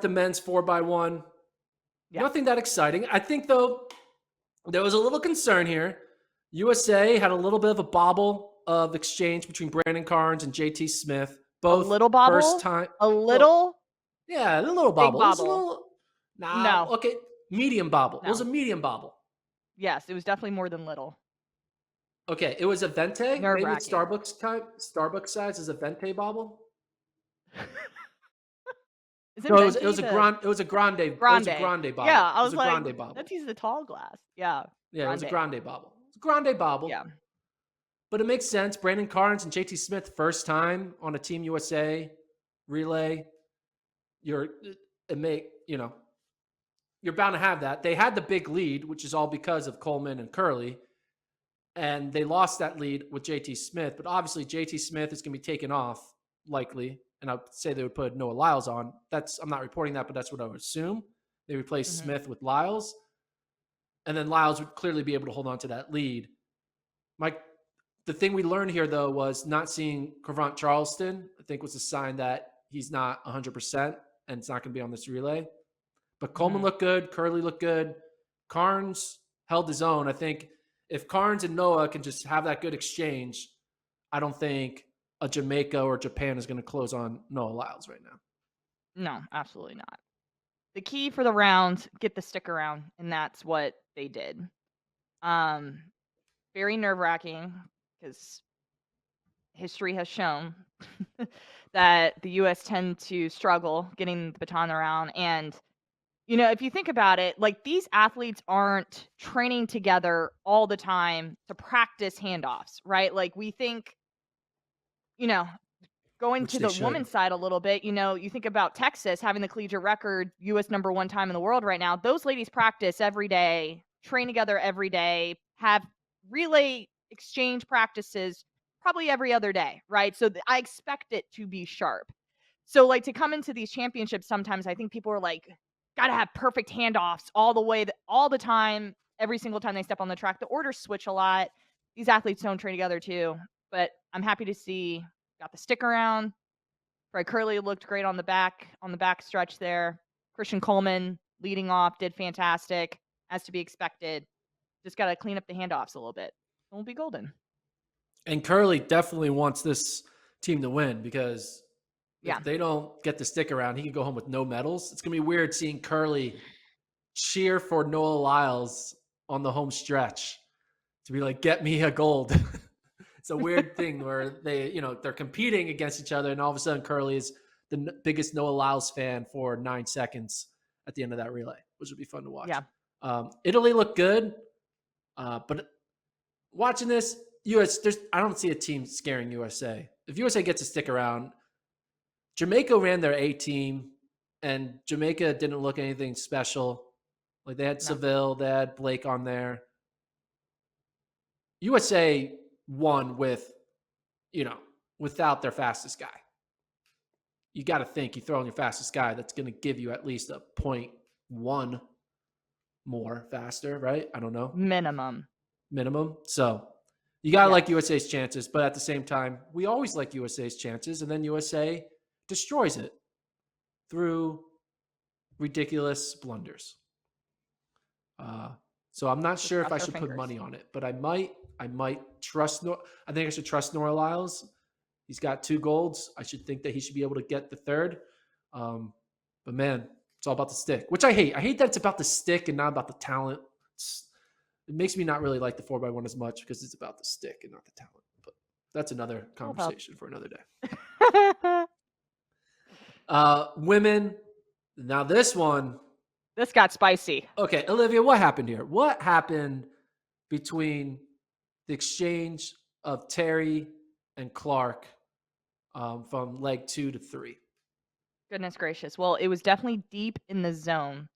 the men's 4x1. Yeah. Nothing that exciting. I think, though, there was a little concern here. USA had a little bit of a bobble of exchange between Brandon Carnes and JT Smith. A Both little first bobble? time. A Well, little yeah, a little big bobble. It was a bobble. little. Nah, No. okay. Medium bobble. It was No. a medium bobble. Yes, it was definitely more than little. Okay, it was a Vente. Maybe it's Nerve-wracking. Starbucks type. Starbucks size is a Vente bobble. Isn't No, it was venti a the grande. It was a grande. It was a grande? grande Yeah, bobble. I It was was a like, grande bobble. let's use the tall glass. Yeah, Yeah, it was a grande. grande bobble. It's a grande bobble. Yeah. But it makes sense. Brandon Carnes and JT Smith, first time on a Team USA relay. You're bound to have that. They had the big lead, which is all because of Coleman and Curley, and they lost that lead with JT Smith. But obviously, JT Smith is going to be taken off likely, and I'd say they would put Noah Lyles on. I'm not reporting that, but that's what I would assume. They replace Mhm. Smith with Lyles, and then Lyles would clearly be able to hold on to that lead. The thing we learned here, though, was not seeing Cravant Charleston, I think, was a sign that he's not 100% and it's not going to be on this relay. But Coleman Mhm. looked good. Curley looked good. Carnes held his own. I think if Carnes and Noah can just have that good exchange, I don't think a Jamaica or Japan is going to close on Noah Lyles right now. No, absolutely not. The key for the round, get the stick around, and that's what they did. Very nerve-wracking because history has shown that the US tend to struggle getting the baton around. And, if you think about it, like these athletes aren't training together all the time to practice handoffs, right? Like we think, you know, going Which to they the should. women's side a little bit, you think about Texas having the collegiate record, US #1 time in the world right now. Those ladies practice every day, train together every day, have relay exchange practices probably every other day, right? So I expect it to be sharp. So like to come into these championships, sometimes I think people are like, gotta have perfect handoffs all the way, all the time, every single time they step on the track. The orders switch a lot. These athletes don't train together too, but I'm happy to see got the stick around. Fred Curley looked great on the back stretch there. Christian Coleman leading off did fantastic, as to be expected. Just got to clean up the handoffs a little bit. We'll be golden. And Curley definitely wants this team to win because Yeah. if they don't get the stick around, he can go home with no medals. It's going to be weird seeing Curley cheer for Noah Lyles on the home stretch to be like, get me a gold. It's a weird thing where they're competing against each other, and all of a sudden Curley is the biggest Noah Lyles fan for 9 seconds at the end of that relay, which would be fun to watch. Yeah. Italy looked good, but watching this, I don't see a team scaring USA. If USA gets to stick around, Jamaica ran their A team, and Jamaica didn't look anything special. Like they had No. Seville, they had Blake on there. USA won without their fastest guy. You got to think you throw in your fastest guy, that's going to give you at least a 0.1 more faster, right? I don't know. Minimum. So you got to like Yes. USA's chances, but at the same time, we always like USA's chances, and then USA destroys it through ridiculous blunders. So I'm not Just sure if cross I our should put fingers. money on it, but I might trust. I think I should trust Noah Lyles. He's got 2 golds. I should think that he should be able to get the third. But man, it's all about the stick, which I hate. I hate that it's about the stick and not about the talent. It makes me not really like the 4x1 as much because it's about the stick and not the talent. But that's another conversation for another day. Women. Now this one. This got spicy. Okay, Olivia, what happened here? What happened between the exchange of Terry and Clark from leg 2 to 3? Goodness gracious. Well, it was definitely deep in the zone.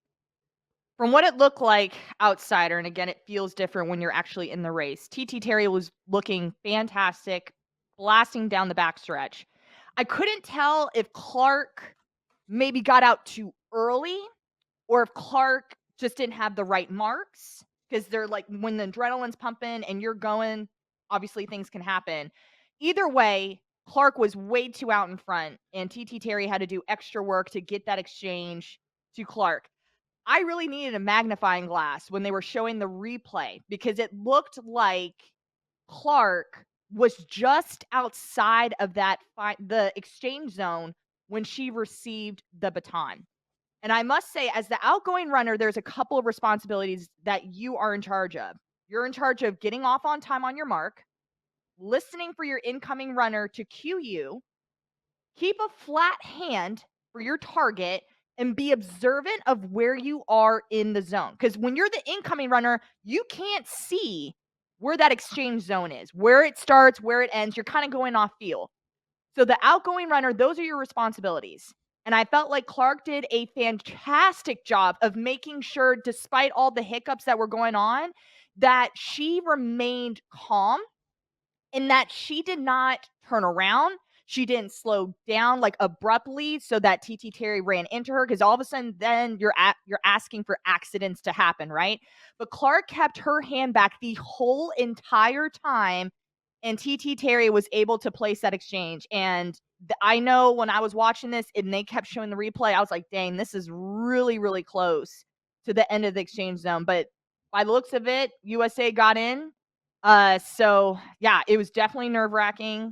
From what it looked like outsider, and again, it feels different when you're actually in the race. TT Terry was looking fantastic, blasting down the backstretch. I couldn't tell if Clark maybe got out too early or if Clark just didn't have the right marks, because they're like when the adrenaline's pumping and you're going, obviously things can happen. Either way, Clark was way too out in front, and TT Terry had to do extra work to get that exchange to Clark. I really needed a magnifying glass when they were showing the replay because it looked like Clark was just outside of the exchange zone when she received the baton. And I must say, as the outgoing runner, there's a couple of responsibilities that you are in charge of. You're in charge of getting off on time on your mark, listening for your incoming runner to cue you, keep a flat hand for your target, and be observant of where you are in the zone. Because when you're the incoming runner, you can't see where that exchange zone is, where it starts, where it ends. You're kind of going off feel. So the outgoing runner, those are your responsibilities. And I felt like Clark did a fantastic job of making sure, despite all the hiccups that were going on, that she remained calm in that she did not turn around. She didn't slow down like abruptly so that TT Terry ran into her because all of a sudden then you're asking for accidents to happen, right? But Clark kept her hand back the whole entire time, and TT Terry was able to place that exchange. And I know when I was watching this and they kept showing the replay, I was like, dang, this is really, really close to the end of the exchange zone. But by the looks of it, USA got in. So yeah, it was definitely nerve-wracking.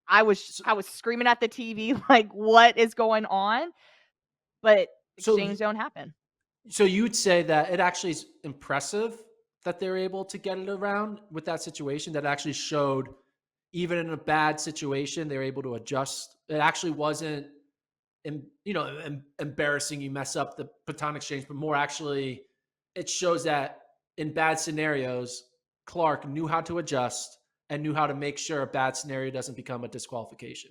I was screaming at the TV like, what is going on? But So, exchange zone happened. so you'd say that it actually is impressive that they're able to get it around with that situation. That actually showed, even in a bad situation, they're able to adjust. It actually wasn't, embarrassing. You mess up the baton exchange, but more actually, it shows that in bad scenarios, Clark knew how to adjust and knew how to make sure a bad scenario doesn't become a disqualification,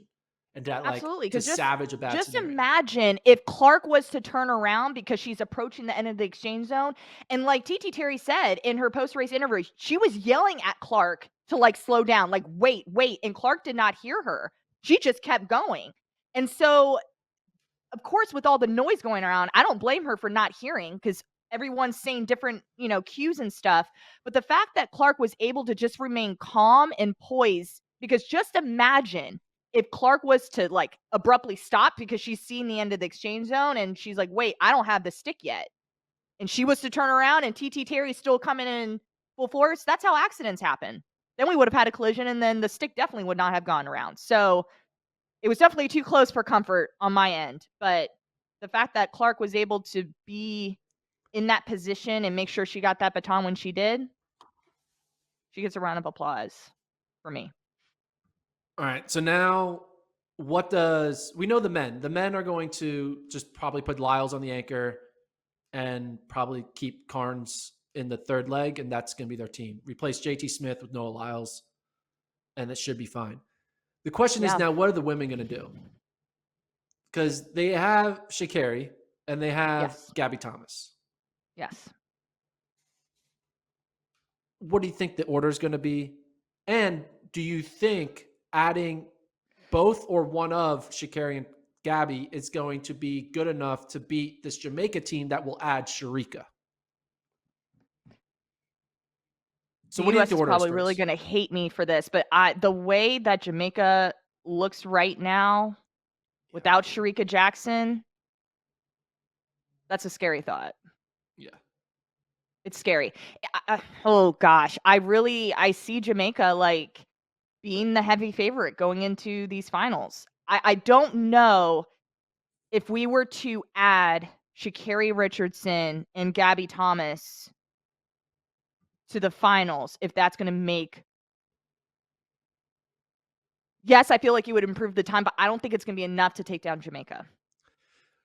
and that like Absolutely, to because savage a bad just scenario. imagine if Clark was to turn around because she's approaching the end of the exchange zone, and like TT Terry said in her post-race interview, she was yelling at Clark to like slow down, like wait, wait, and Clark did not hear her. She just kept going. And so of course, with all the noise going around, I don't blame her for not hearing because everyone's saying different, cues and stuff. But the fact that Clark was able to just remain calm and poised, because just imagine if Clark was to like abruptly stop because she's seen the end of the exchange zone and she's like, wait, I don't have the stick yet. And she was to turn around and TT Terry's still coming in full force. That's how accidents happen. Then we would have had a collision and then the stick definitely would not have gone around. So it was definitely too close for comfort on my end, but the fact that Clark was able to be in that position and make sure she got that baton when she did, she gets a round of applause for me. All right. So now, what does we know the men? The men are going to just probably put Lyles on the anchor and probably keep Carnes in the third leg, and that's going to be their team. Replace JT Smith with Noah Lyles, and it should be fine. The question is Yeah. now, what are the women going to do? Because they have Sha'Carri and they have Yes. Gabby Thomas. Yes. What do you think the order is going to be? And do you think adding both or one of Sha'Carri and Gabby is going to be good enough to beat this Jamaica team that will add Sharika? So The what do you think US the is order is probably really first? going to hate me for this, but the way that Jamaica looks right now Yeah. without Sharika Jackson, that's a scary thought. Yeah. It's scary. Oh gosh, I see Jamaica like being the heavy favorite going into these finals. I don't know if we were to add Sha'Carri Richardson and Gabby Thomas to the finals, if that's going to make. Yes, I feel like you would improve the time, but I don't think it's going to be enough to take down Jamaica.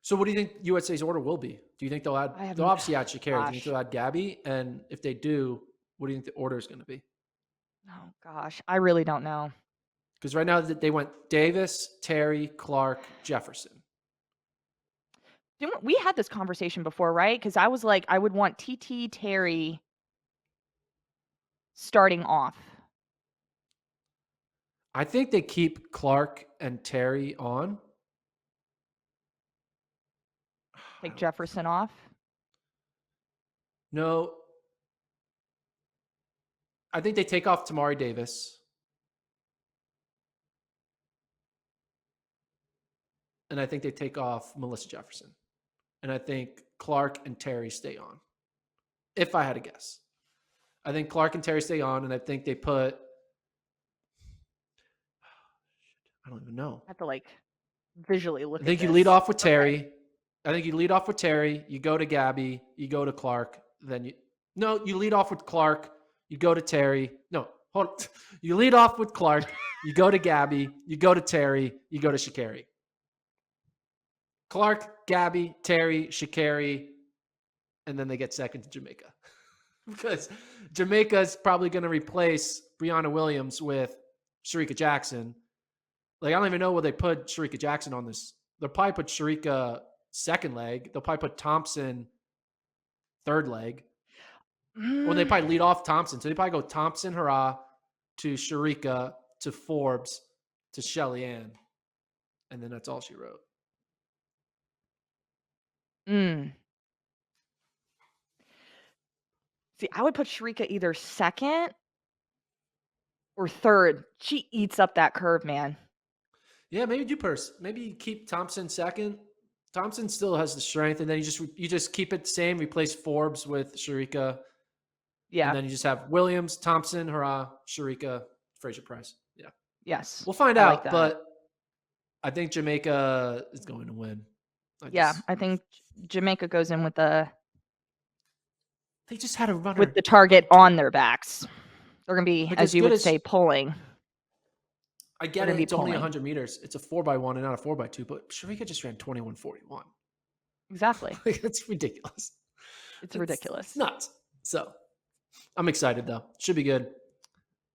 So what do you think USA's order will be? Do you think they'll add? I have They'll obviously add Sha'Carri. Do you think gosh. they'll add Gabby? And if they do, what do you think the order is going to be? Oh gosh, I really don't know. Because right now they went Davis, Terry, Clark, Jefferson. We had this conversation before, right? Because I was like, I would want TT Terry starting off. I think they keep Clark and Terry on. Take Jefferson off. No, I think they take off Tamari Davis. and I think they take off Melissa Jefferson. And I think Clark and Terry stay on. If I had to guess. I think Clark and Terry stay on, and I think they put I don't even know. I have to like visually look I at think this. you lead off with Okay. Terry. I think you lead off with Terry. You go to Gabby. You go to Clark. Then you lead off with Clark. You go to Terry. No, hold on. You lead off with Clark. You go to Gabby. You go to Terry. You go to Sha'Carri. Clark, Gabby, Terry, Sha'Carri, and then they get second to Jamaica. Because Jamaica is probably going to replace Brianna Williams with Sharika Jackson. Like, I don't even know where they put Sharika Jackson on this. They'll probably put Sharika second leg. They'll probably put Thompson third leg. Or they probably lead off Thompson. So they probably go Thompson, Hurrah, to Sharika, to Forbes, to Shelly Ann. And then that's all she wrote. See, I would put Sharika either second or third. She eats up that curve, man. Yeah, maybe do purse. Maybe you keep Thompson second. Thompson still has the strength, and then you just keep it the same. Replace Forbes with Sharika. Yeah. And then you just have Williams, Thompson, Hurrah, Sharika, Fraser Price. Yeah. Yes. We'll find I out, like that. but I think Jamaica is going to win. I think Jamaica goes in with the They just had a runner with the target on their backs. They're going to be, Like, as as you good would as- say, pulling. I get They're it. gonna be It's only pulling. 100 meters. It's a 4x1 and not a 4x2, but Sharika just ran 21:41. Exactly. Like, that's ridiculous. It's ridiculous. It's nuts. So I'm excited, though. Should be good.